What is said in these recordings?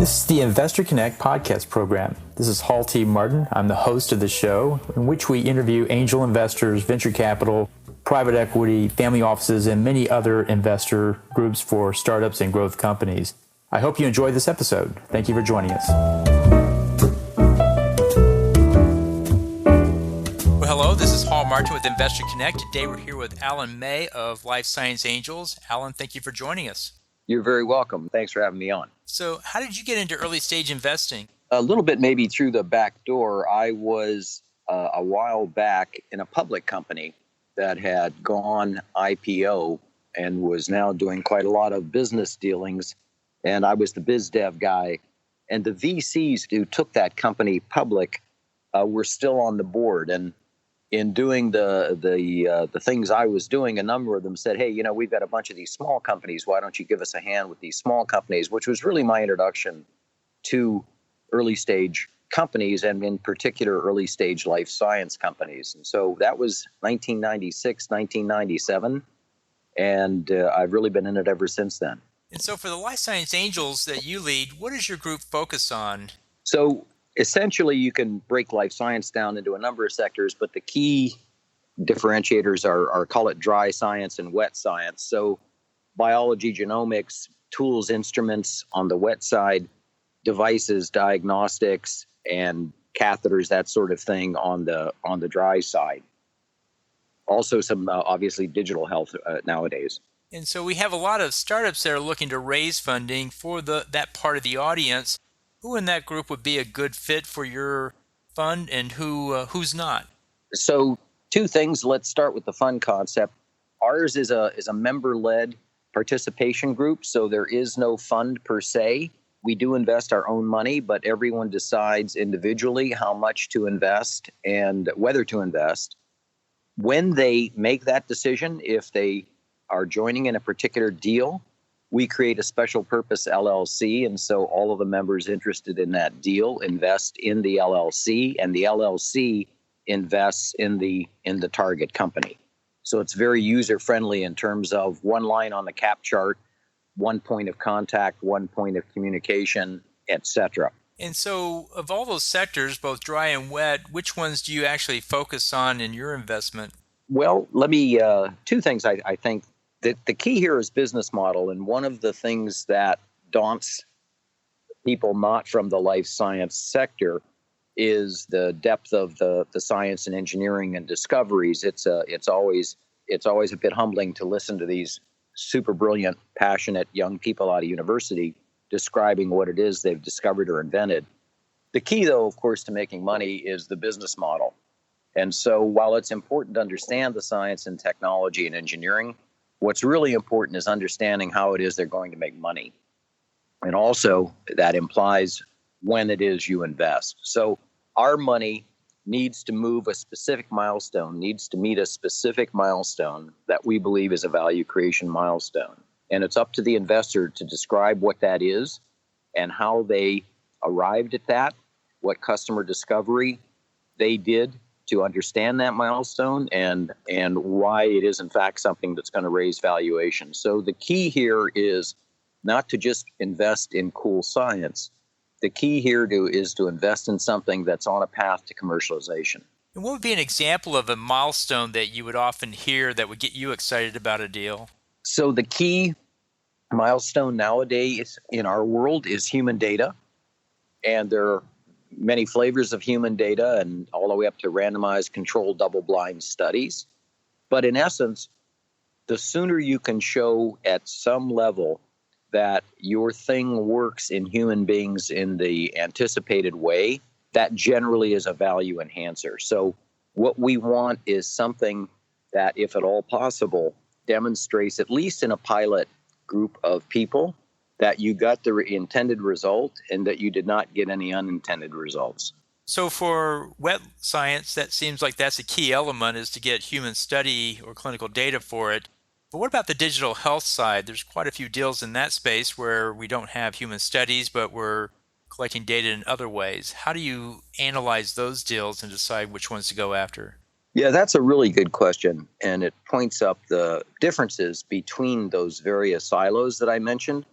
This is the Investor Connect podcast program. This is Hall T. Martin. I'm the host of the show, in which we interview angel investors, venture capital, private equity, family offices, and many other investor groups for startups and growth companies. I hope you enjoyed this episode. Thank you for joining us. Well, hello, this is Hall Martin with Investor Connect. Today we're here with Allan May of Life Science Angels. Allan, thank you for joining us. You're very welcome. Thanks for having me on. So how did you get into early stage investing? A little bit maybe through the back door. I was a while back in a public company that had gone IPO and was now doing quite a lot of business dealings. And I was the biz dev guy. And the VCs who took that company public were still on the board. And in doing the things I was doing, a number of them said, hey, we've got a bunch of these small companies. Why don't you give us a hand with these small companies, which was really my introduction to early stage companies, and in particular, early stage life science companies. And so that was 1996, 1997. And I've really been in it ever since then. And so for the Life Science Angels that you lead, what does your group focus on? So essentially, you can break life science down into a number of sectors, but the key differentiators are call it dry science and wet science. So biology, genomics, tools, instruments on the wet side, devices, diagnostics, and catheters, that sort of thing on the dry side. Also some obviously digital health nowadays. And so we have a lot of startups that are looking to raise funding for that part of the audience. Who in that group would be a good fit for your fund, and who's not? So two things. Let's start with the fund concept. Ours is a member-led participation group, so there is no fund per se. We do invest our own money, but everyone decides individually how much to invest and whether to invest. When they make that decision, if they are joining in a particular deal, we create a special purpose LLC, and so all of the members interested in that deal invest in the LLC, and the LLC invests in the target company. So it's very user-friendly in terms of one line on the cap chart, one point of contact, one point of communication, etc. And so of all those sectors, both dry and wet, which ones do you actually focus on in your investment? Well, let me, two things I think. The key here is business model, and one of the things that daunts people not from the life science sector is the depth of the science and engineering and discoveries. It's always a bit humbling to listen to these super brilliant, passionate young people out of university describing what it is they've discovered or invented. The key, though, of course, to making money is the business model. And so while it's important to understand the science and technology and engineering, what's really important is understanding how it is they're going to make money. And also that implies when it is you invest. So our money needs to move a specific milestone, needs to meet a specific milestone that we believe is a value creation milestone. And it's up to the investor to describe what that is and how they arrived at that, what customer discovery they did to understand that milestone, and why it is in fact something that's going to raise valuation. So the key here is not to just invest in cool science. The key here is to invest in something that's on a path to commercialization. And what would be an example of a milestone that you would often hear that would get you excited about a deal? So the key milestone nowadays in our world is human data, and there are many flavors of human data, and all the way up to randomized controlled double-blind studies. But in essence, the sooner you can show at some level that your thing works in human beings in the anticipated way, that generally is a value enhancer. So what we want is something that, if at all possible, demonstrates, at least in a pilot group of people, that you got the intended result and that you did not get any unintended results. So for wet science, that seems like that's a key element, is to get human study or clinical data for it. But what about the digital health side? There's quite a few deals in that space where we don't have human studies, but we're collecting data in other ways. How do you analyze those deals and decide which ones to go after? Yeah, that's a really good question. And it points up the differences between those various silos that I mentioned.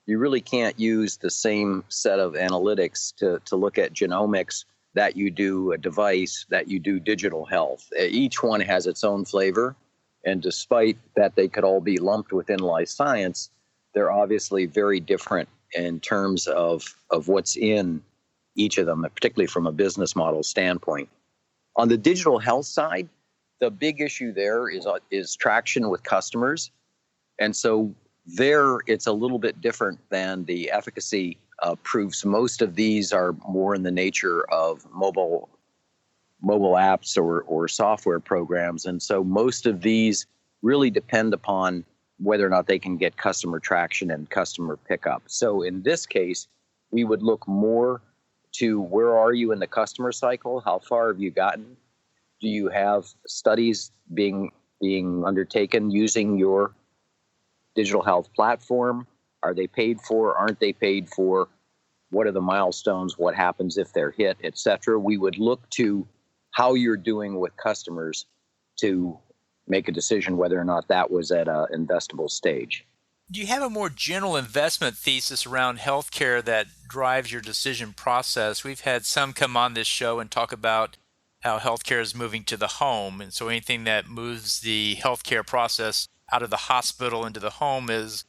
you really can't use the same set of analytics to look at genomics that you do a device, that you do digital health. Each one has its own flavor. And despite that they could all be lumped within life science, they're obviously very different in terms of what's in each of them, particularly from a business model standpoint. On the digital health side, the big issue there is traction with customers. And so there, it's a little bit different than the efficacy proofs. Most of these are more in the nature of mobile apps or software programs. And so most of these really depend upon whether or not they can get customer traction and customer pickup. So in this case, we would look more to where are you in the customer cycle? How far have you gotten? Do you have studies being undertaken using your digital health platform? Are they paid for? Aren't they paid for? What are the milestones? What happens if they're hit, et cetera? We would look to how you're doing with customers to make a decision whether or not that was at an investable stage. Do you have a more general investment thesis around healthcare that drives your decision process? We've had some come on this show and talk about how healthcare is moving to the home. And so anything that moves the healthcare process out of the hospital into the home is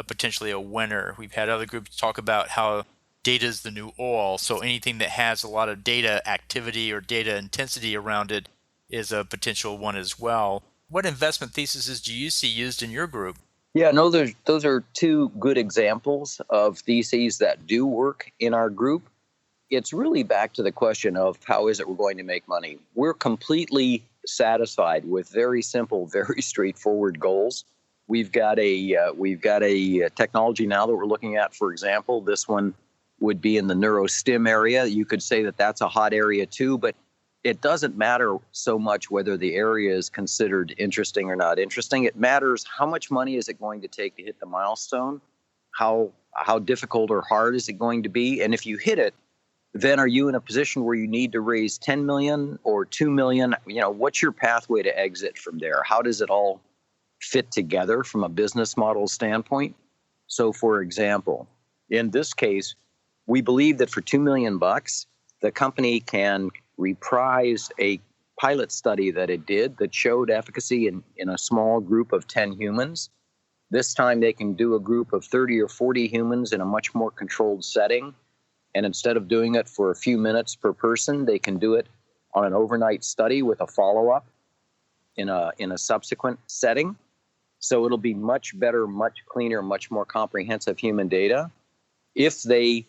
potentially a winner. We've had other groups talk about how data is the new oil. So anything that has a lot of data activity or data intensity around it is a potential one as well. What investment theses do you see used in your group? Yeah, no, those are two good examples of theses that do work in our group. It's really back to the question of how is it we're going to make money. We're completely satisfied with very simple, very straightforward goals. We've got a technology now that we're looking at. For example, this one would be in the neurostim area. You could say that that's a hot area too, but it doesn't matter so much whether the area is considered interesting or not interesting. It matters how much money is it going to take to hit the milestone, how difficult or hard is it going to be, and if you hit it, then are you in a position where you need to raise 10 million or 2 million? What's your pathway to exit from there? How does it all fit together from a business model standpoint? So for example, in this case, we believe that for $2 million, the company can reprise a pilot study that it did that showed efficacy in a small group of 10 humans. This time they can do a group of 30 or 40 humans in a much more controlled setting. And instead of doing it for a few minutes per person, they can do it on an overnight study with a follow-up in a subsequent setting. So it'll be much better, much cleaner, much more comprehensive human data. If they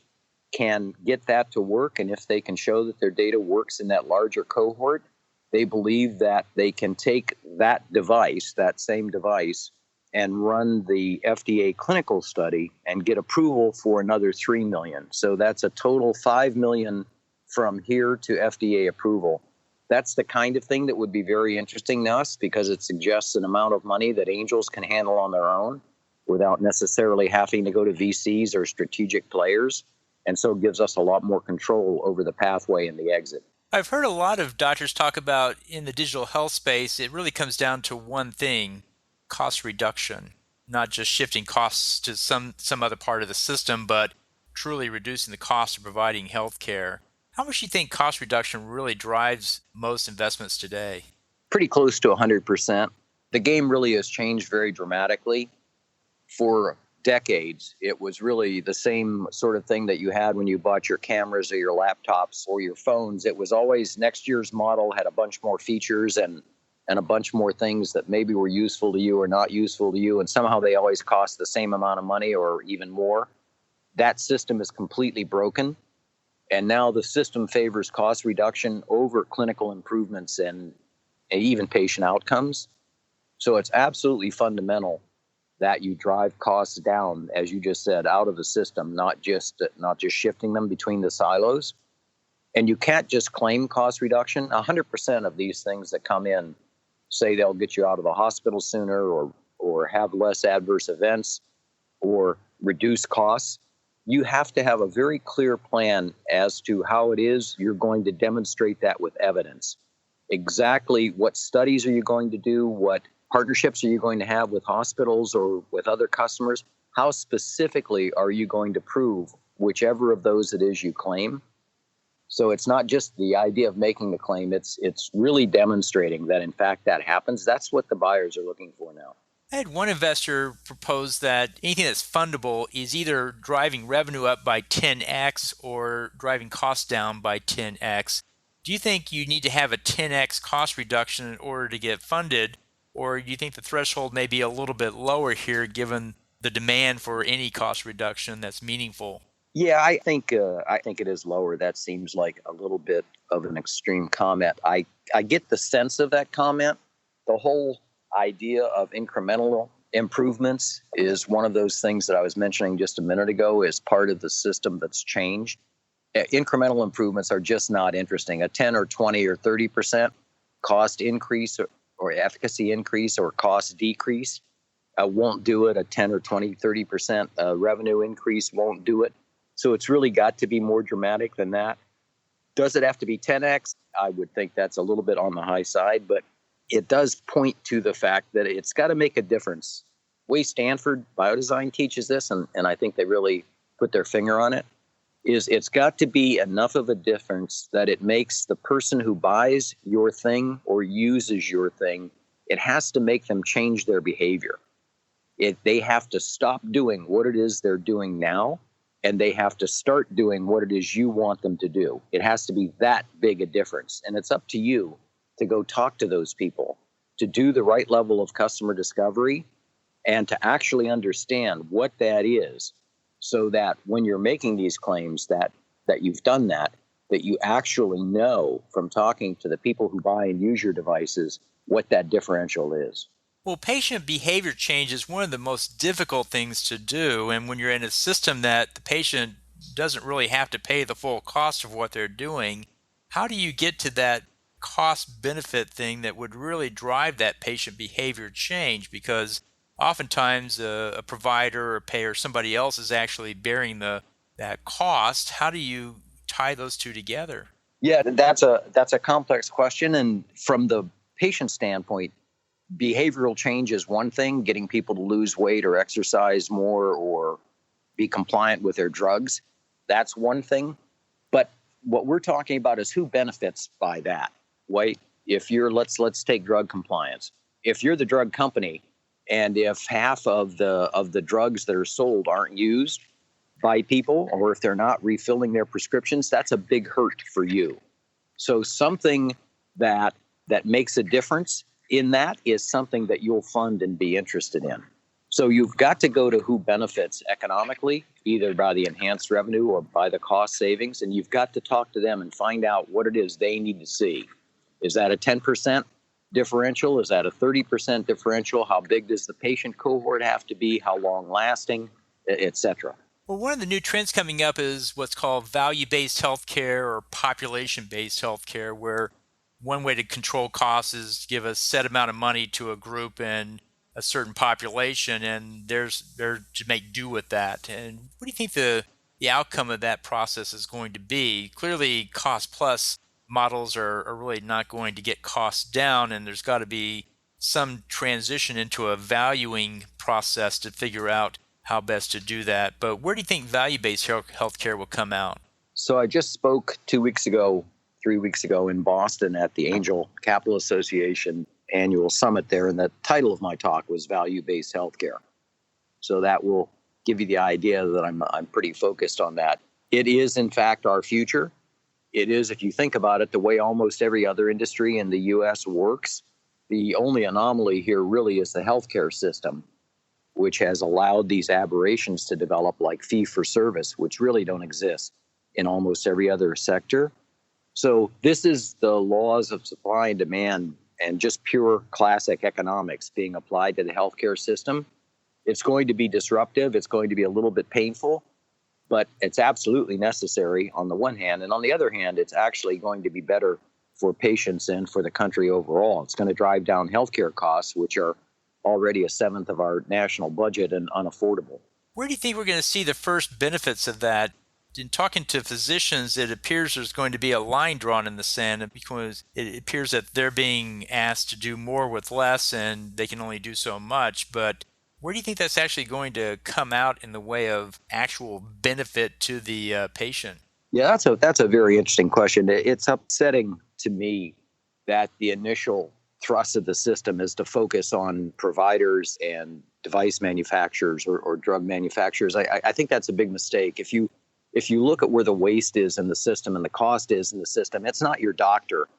can get that to work, and if they can show that their data works in that larger cohort, they believe that they can take that device, that same device, and run the FDA clinical study and get approval for another 3 million. So that's a total 5 million from here to FDA approval. That's the kind of thing that would be very interesting to us because it suggests an amount of money that angels can handle on their own without necessarily having to go to VCs or strategic players. And so it gives us a lot more control over the pathway and the exit. I've heard a lot of doctors talk about in the digital health space, it really comes down to one thing, cost reduction, not just shifting costs to some other part of the system, but truly reducing the cost of providing healthcare. How much do you think cost reduction really drives most investments today? Pretty close to 100%. The game really has changed very dramatically. For decades, it was really the same sort of thing that you had when you bought your cameras or your laptops or your phones. It was always next year's model had a bunch more features and a bunch more things that maybe were useful to you or not useful to you, and somehow they always cost the same amount of money or even more. That system is completely broken, and now the system favors cost reduction over clinical improvements and even patient outcomes. So it's absolutely fundamental that you drive costs down, as you just said, out of the system, not just shifting them between the silos. And you can't just claim cost reduction. 100% of these things that come in say they'll get you out of the hospital sooner or have less adverse events or reduce costs. You have to have a very clear plan as to how it is you're going to demonstrate that with evidence. Exactly what studies are you going to do? What partnerships are you going to have with hospitals or with other customers? how specifically are you going to prove whichever of those it is you claim? So it's not just the idea of making the claim, it's really demonstrating that in fact that happens. That's what the buyers are looking for now. I had one investor propose that anything that's fundable is either driving revenue up by 10x or driving costs down by 10x. Do you think you need to have a 10x cost reduction in order to get funded, or do you think the threshold may be a little bit lower here given the demand for any cost reduction that's meaningful? Yeah, I think it is lower. That seems like a little bit of an extreme comment. I get the sense of that comment. The whole idea of incremental improvements is one of those things that I was mentioning just a minute ago is part of the system that's changed. Incremental improvements are just not interesting. A 10 or 20 or 30% cost increase or efficacy increase or cost decrease won't do it. A 10 or 20, 30% revenue increase won't do it. So it's really got to be more dramatic than that. Does it have to be 10x? I would think that's a little bit on the high side, but it does point to the fact that it's got to make a difference. Way Stanford Biodesign teaches this, and I think they really put their finger on it, is it's got to be enough of a difference that it makes the person who buys your thing or uses your thing, it has to make them change their behavior. They have to stop doing what it is they're doing now, and they have to start doing what it is you want them to do. It has to be that big a difference. And it's up to you to go talk to those people, to do the right level of customer discovery, and to actually understand what that is, so that when you're making these claims that you've done that you actually know from talking to the people who buy and use your devices what that differential is. Well, patient behavior change is one of the most difficult things to do. And when you're in a system that the patient doesn't really have to pay the full cost of what they're doing, how do you get to that cost benefit thing that would really drive that patient behavior change? Because oftentimes a provider or payer, somebody else is actually bearing that cost. How do you tie those two together? Yeah, that's a complex question. And from the patient standpoint, behavioral change is one thing, getting people to lose weight or exercise more or be compliant with their drugs. That's one thing. But what we're talking about is who benefits by that, right? If you're, let's take drug compliance. If you're the drug company and if half of the drugs that are sold aren't used by people, or if they're not refilling their prescriptions, that's a big hurt for you. So something that makes a difference in that is something that you'll fund and be interested in. So you've got to go to who benefits economically, either by the enhanced revenue or by the cost savings, and you've got to talk to them and find out what it is they need to see. Is that a 10% differential? Is that a 30% differential? How big does the patient cohort have to be? How long lasting, et cetera? Well, one of the new trends coming up is what's called value-based healthcare or population-based healthcare, where one way to control costs is to give a set amount of money to a group and a certain population, and they're to make do with that. And what do you think the outcome of that process is going to be? Clearly, cost plus models are really not going to get costs down, and there's got to be some transition into a valuing process to figure out how best to do that. But where do you think value-based healthcare will come out? So I just spoke 3 weeks ago in Boston at the Angel Capital Association annual summit there, and the title of my talk was Value-Based Healthcare. So that will give you the idea that I'm pretty focused on that. It is, in fact, our future. It is, if you think about it, the way almost every other industry in the U.S. works. The only anomaly here really is the healthcare system, which has allowed these aberrations to develop, like fee-for-service, which really don't exist in almost every other sector. So this is the laws of supply and demand and just pure classic economics being applied to the healthcare system. It's going to be disruptive. It's going to be a little bit painful, but it's absolutely necessary on the one hand. And on the other hand, it's actually going to be better for patients and for the country overall. It's going to drive down healthcare costs, which are already a seventh of our national budget and unaffordable. Where do you think we're going to see the first benefits of that? In talking to physicians, it appears there's going to be a line drawn in the sand because it appears that they're being asked to do more with less and they can only do so much. But Where do you think that's actually going to come out in the way of actual benefit to the patient? Yeah, that's a very interesting question. It's upsetting to me that the initial thrust of the system is to focus on providers and device manufacturers or drug manufacturers. I think that's a big mistake. If you look at where the waste is in the system and the cost is in the system, it's not your doctor.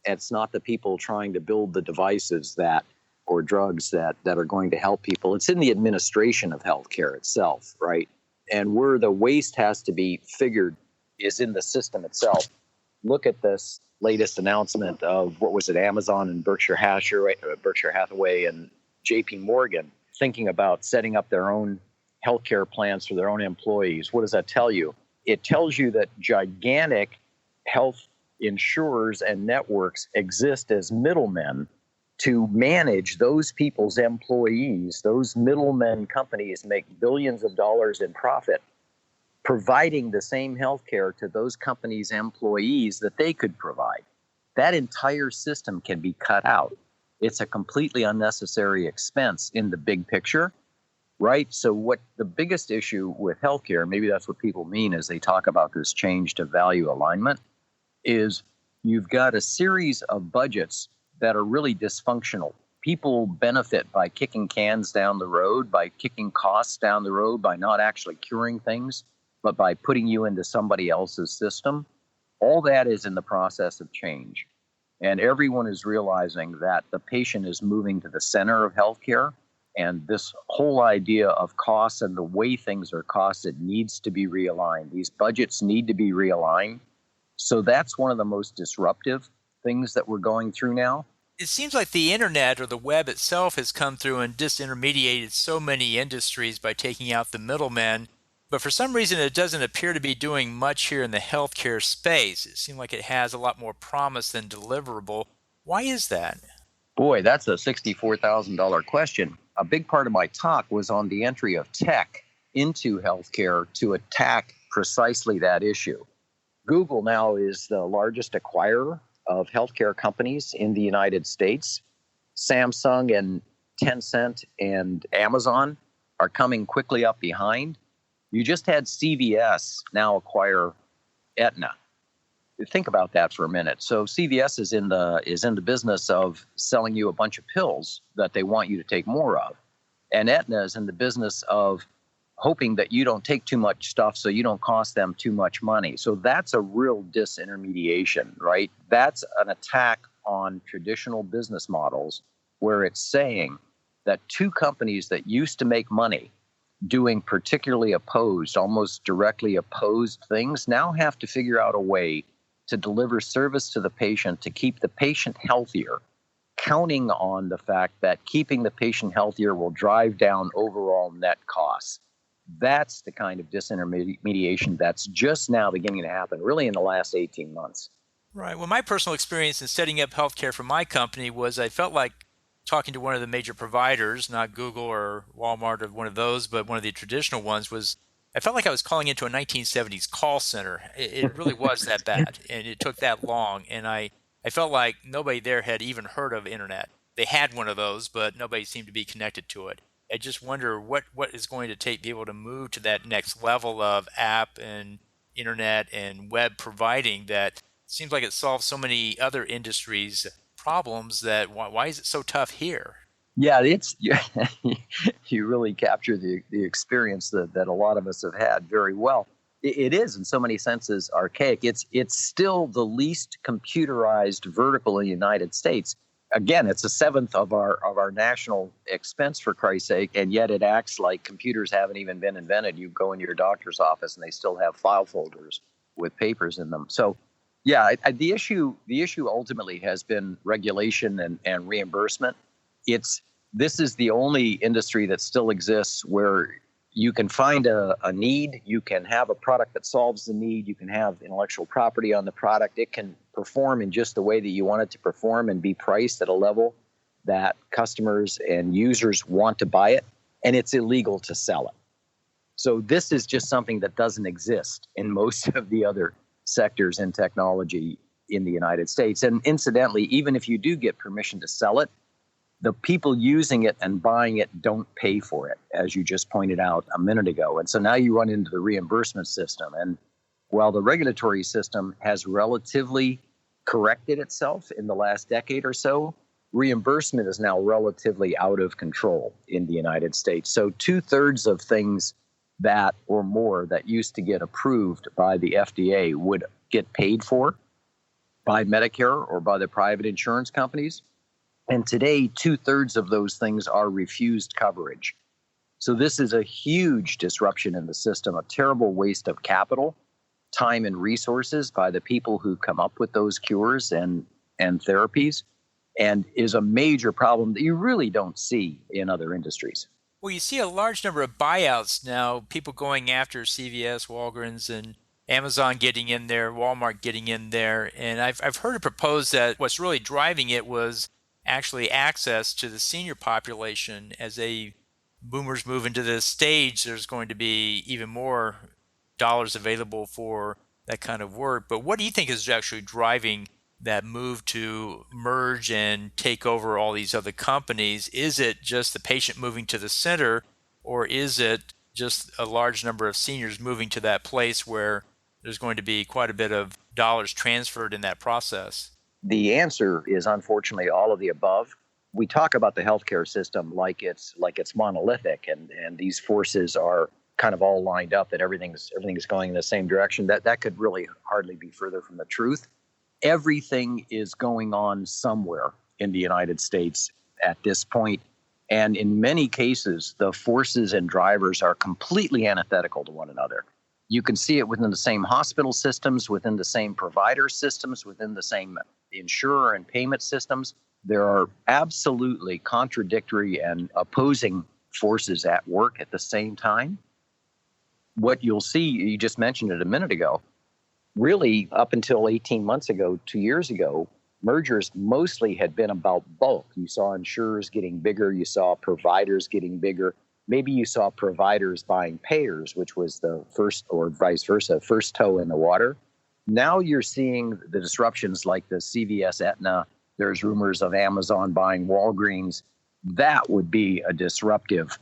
It's not the people trying to build the devices that or drugs that are going to help people. It's in the administration of healthcare itself, right? And where the waste has to be figured is in the system itself. Look at this latest announcement of what was it, Amazon and Berkshire Hathaway and J.P. Morgan thinking about setting up their own healthcare plans for their own employees. What does that tell you? It tells you that gigantic health insurers and networks exist as middlemen to manage those people's employees. Those middlemen companies make billions of dollars in profit, providing the same health care to those companies' employees that they could provide. That entire system can be cut out. It's a completely unnecessary expense in the big picture, right? So what the biggest issue with healthcare, maybe that's what people mean as they talk about this change to value alignment, is you've got a series of budgets that are really dysfunctional. People benefit by kicking cans down the road, by kicking costs down the road, by not actually curing things, but by putting you into somebody else's system. All that is in the process of change. And everyone is realizing that the patient is moving to the center of healthcare. And this whole idea of costs and the way things are costed needs to be realigned. These budgets need to be realigned. So that's one of the most disruptive things that we're going through now. It seems like the internet or the web itself has come through and disintermediated so many industries by taking out the middlemen. But for some reason, it doesn't appear to be doing much here in the healthcare space. It seems like it has a lot more promise than deliverable. Why is that? Boy, that's a $64,000 question. A big part of my talk was on the entry of tech into healthcare to attack precisely that issue. Google now is the largest acquirer of healthcare companies in the United States. Samsung and Tencent and Amazon are coming quickly up behind. You just had CVS now acquire Aetna. Think about that for a minute. So CVS is in the business of selling you a bunch of pills that they want you to take more of, and Aetna is in the business of hoping that you don't take too much stuff so you don't cost them too much money. So that's a real disintermediation, right? That's an attack on traditional business models where it's saying that two companies that used to make money doing particularly opposed, almost directly opposed things now have to figure out a way to deliver service to the patient to keep the patient healthier, counting on the fact that keeping the patient healthier will drive down overall net costs. That's the kind of disintermediation that's just now beginning to happen, really in the last 18 months. Right. Well, my personal experience in setting up healthcare for my company was I felt like talking to one of the major providers, not Google or Walmart or one of those, but one of the traditional ones was I felt like I was calling into a 1970s call center. It really was that bad, and it took that long. And I felt like nobody there had even heard of internet. They had one of those, but nobody seemed to be connected to it. I just wonder what is going to take be able to move to that next level of app and internet and web providing that seems like it solves so many other industries problems that why is it so tough here? Yeah, it's you really capture the experience that a lot of us have had very well. It is in so many senses archaic. It's still the least computerized vertical in the United States. Again, it's a seventh of our national expense, for Christ's sake, and yet it acts like computers haven't even been invented. You go into your doctor's office and they still have file folders with papers in them. So, yeah, the issue ultimately has been regulation and reimbursement. This is the only industry that still exists where you can find a need, you can have a product that solves the need, you can have intellectual property on the product. It can perform in just the way that you want it to perform and be priced at a level that customers and users want to buy it, and it's illegal to sell it. So this is just something that doesn't exist in most of the other sectors in technology in the United States. And incidentally, even if you do get permission to sell it, the people using it and buying it don't pay for it, as you just pointed out a minute ago. And so now you run into the reimbursement system. And while the regulatory system has relatively corrected itself in the last decade or so, reimbursement is now relatively out of control in the United States. So 2/3 of things that or more that used to get approved by the FDA would get paid for by Medicare or by the private insurance companies. And today, 2/3 of those things are refused coverage. So this is a huge disruption in the system, a terrible waste of capital, time, and resources by the people who come up with those cures and therapies, and is a major problem that you really don't see in other industries. Well, you see a large number of buyouts now, people going after CVS, Walgreens, and Amazon getting in there, Walmart getting in there. And I've heard it proposed that what's really driving it was actually access to the senior population. As boomers move into this stage, there's going to be even more dollars available for that kind of work. But what do you think is actually driving that move to merge and take over all these other companies? Is it just the patient moving to the center, or is it just a large number of seniors moving to that place where there's going to be quite a bit of dollars transferred in that process? The answer is unfortunately all of the above. We talk about the healthcare system like it's monolithic, and these forces are kind of all lined up, that everything's going in the same direction. That could really hardly be further from the truth. Everything is going on somewhere in the United States at this point. And in many cases, the forces and drivers are completely antithetical to one another. You can see it within the same hospital systems, within the same provider systems, within the same insurer and payment systems. There are absolutely contradictory and opposing forces at work at the same time. What you'll see, you just mentioned it a minute ago, really up until 18 months ago, 2 years ago, mergers mostly had been about bulk. You saw insurers getting bigger, you saw providers getting bigger. Maybe you saw providers buying payers, which was the first, or vice versa, first toe in the water. Now you're seeing the disruptions like the CVS Aetna. There's rumors of Amazon buying Walgreens. That would be a disruptive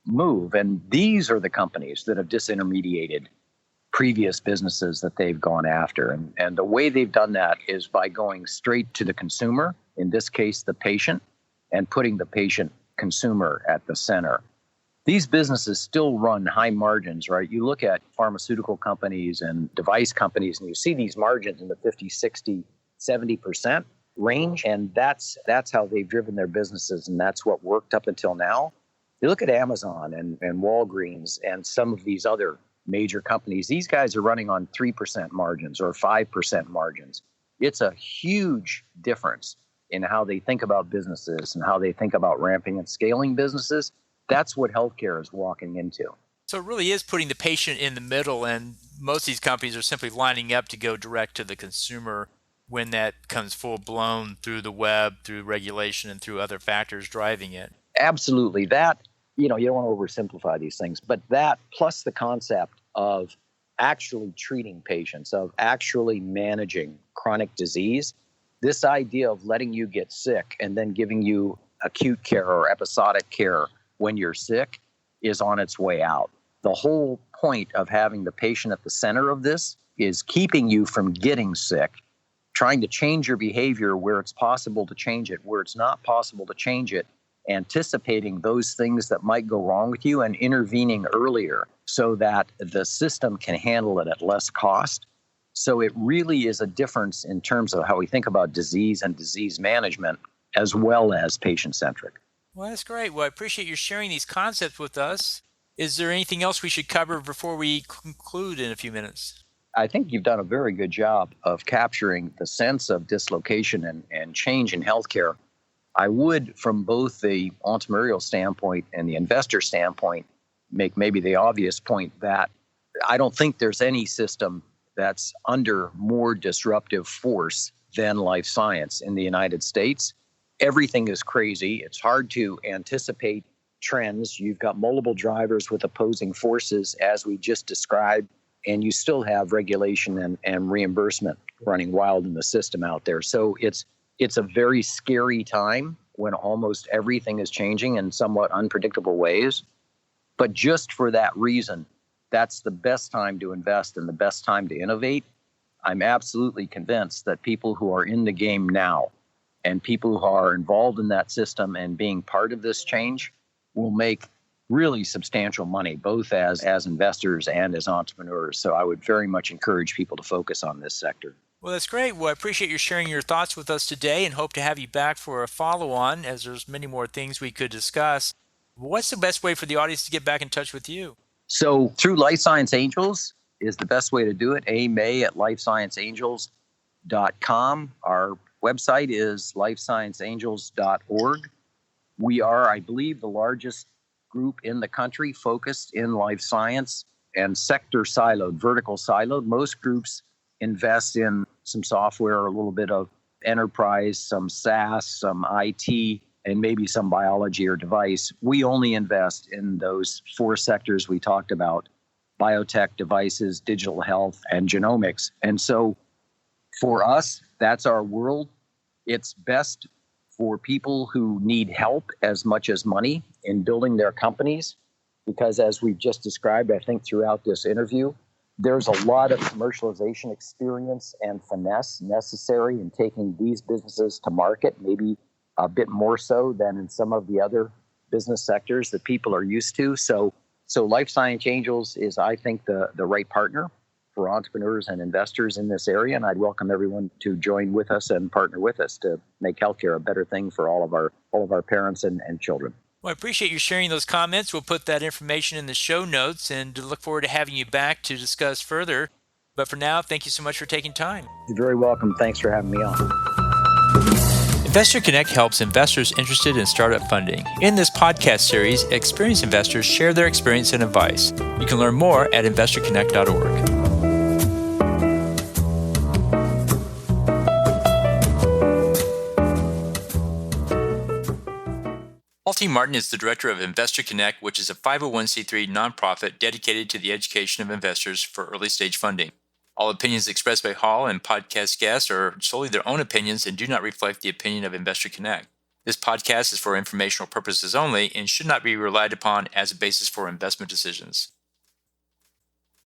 move. And these are the companies that have disintermediated previous businesses that they've gone after. And the way they've done that is by going straight to the consumer, in this case, the patient, and putting the patient consumer at the center. These businesses still run high margins, right? You look at pharmaceutical companies and device companies, and you see these margins in the 50, 60, 70% range. And that's how they've driven their businesses. And that's what worked up until now. You look at Amazon and Walgreens and some of these other major companies, these guys are running on 3% margins or 5% margins. It's a huge difference in how they think about businesses and how they think about ramping and scaling businesses. That's what healthcare is walking into. So it really is putting the patient in the middle, and most of these companies are simply lining up to go direct to the consumer when that comes full blown through the web, through regulation, and through other factors driving it. Absolutely. That, you don't want to oversimplify these things, but that plus the concept of actually treating patients, of actually managing chronic disease, this idea of letting you get sick and then giving you acute care or episodic care when you're sick is on its way out. The whole point of having the patient at the center of this is keeping you from getting sick, trying to change your behavior where it's possible to change it, where it's not possible to change it, anticipating those things that might go wrong with you and intervening earlier so that the system can handle it at less cost. So it really is a difference in terms of how we think about disease and disease management, as well as patient-centric. Well, that's great. Well, I appreciate you sharing these concepts with us. Is there anything else we should cover before we conclude in a few minutes? I think you've done a very good job of capturing the sense of dislocation and change in healthcare. I would, from both the entrepreneurial standpoint and the investor standpoint, make maybe the obvious point that I don't think there's any system that's under more disruptive force than life science in the United States. Everything is crazy. It's hard to anticipate trends. You've got multiple drivers with opposing forces, as we just described, and you still have regulation and reimbursement running wild in the system out there. So it's a very scary time when almost everything is changing in somewhat unpredictable ways. But just for that reason, that's the best time to invest and the best time to innovate. I'm absolutely convinced that people who are in the game now and people who are involved in that system and being part of this change will make really substantial money, both as investors and as entrepreneurs. So I would very much encourage people to focus on this sector. Well, that's great. Well, I appreciate you sharing your thoughts with us today and hope to have you back for a follow-on as there's many more things we could discuss. What's the best way for the audience to get back in touch with you? So through Life Science Angels is the best way to do it. May at lifescienceangels.com. Our website is lifescienceangels.org. We are, I believe, the largest group in the country focused in life science and sector siloed, vertical siloed. Most groups invest in some software, a little bit of enterprise, some SaaS, some IT, and maybe some biology or device. We only invest in those four sectors we talked about: biotech, devices, digital health, and genomics. And so for us, that's our world. It's best for people who need help as much as money in building their companies, because as we've just described, I think throughout this interview, there's a lot of commercialization experience and finesse necessary in taking these businesses to market, maybe a bit more so than in some of the other business sectors that people are used to. So Life Science Angels is, I think, the right partner for entrepreneurs and investors in this area. And I'd welcome everyone to join with us and partner with us to make healthcare a better thing for all of our parents and children. Well, I appreciate you sharing those comments. We'll put that information in the show notes and look forward to having you back to discuss further. But for now, thank you so much for taking time. You're very welcome. Thanks for having me on. Investor Connect helps investors interested in startup funding. In this podcast series, experienced investors share their experience and advice. You can learn more at investorconnect.org. Paul T. Martin is the director of Investor Connect, which is a 501c3 nonprofit dedicated to the education of investors for early stage funding. All opinions expressed by Hall and podcast guests are solely their own opinions and do not reflect the opinion of Investor Connect. This podcast is for informational purposes only and should not be relied upon as a basis for investment decisions.